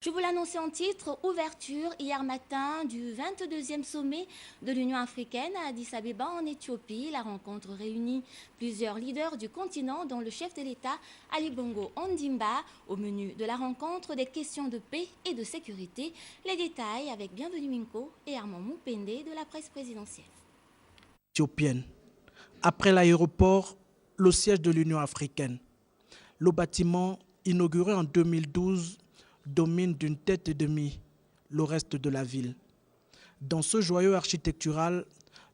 Je vous l'annonçais en titre, ouverture hier matin du 22e sommet de l'Union africaine à Addis Abeba en Éthiopie. La rencontre réunit plusieurs leaders du continent, dont le chef de l'État Ali Bongo Ondimba. Au menu de la rencontre, des questions de paix et de sécurité. Les détails avec Bienvenue Minko et Armand Moupende de la presse présidentielle. Éthiopienne. Après l'aéroport, le siège de l'Union africaine. Le bâtiment, inauguré en 2012, domine d'une tête et demie le reste de la ville. Dans ce joyau architectural,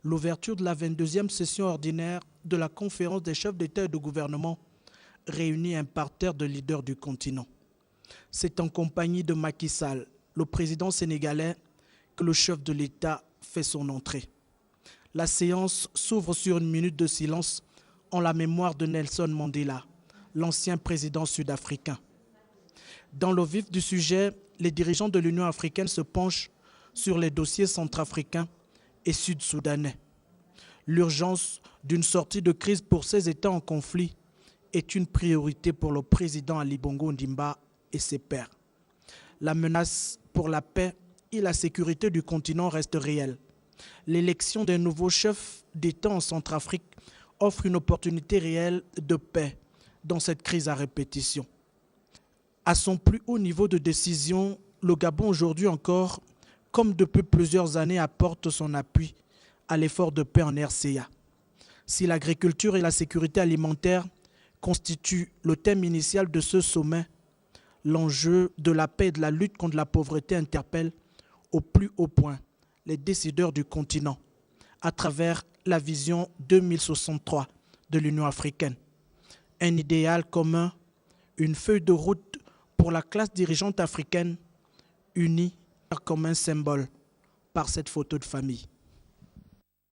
l'ouverture de la 22e session ordinaire de la conférence des chefs d'État et de gouvernement réunit un parterre de leaders du continent. C'est en compagnie de Macky Sall, le président sénégalais, que le chef de l'État fait son entrée. La séance s'ouvre sur une minute de silence en la mémoire de Nelson Mandela, l'ancien président sud-africain. Dans le vif du sujet, les dirigeants de l'Union africaine se penchent sur les dossiers centrafricains et sud-soudanais. L'urgence d'une sortie de crise pour ces États en conflit est une priorité pour le président Ali Bongo Ondimba et ses pairs. La menace pour la paix et la sécurité du continent reste réelle. L'élection d'un nouveau chef d'État en Centrafrique offre une opportunité réelle de paix dans cette crise à répétition. À son plus haut niveau de décision, le Gabon aujourd'hui encore, comme depuis plusieurs années, apporte son appui à l'effort de paix en RCA. Si l'agriculture et la sécurité alimentaire constituent le thème initial de ce sommet, l'enjeu de la paix et de la lutte contre la pauvreté interpelle au plus haut point les décideurs du continent à travers la vision 2063 de l'Union africaine. Un idéal commun, une feuille de route pour la classe dirigeante africaine unie comme un symbole par cette photo de famille.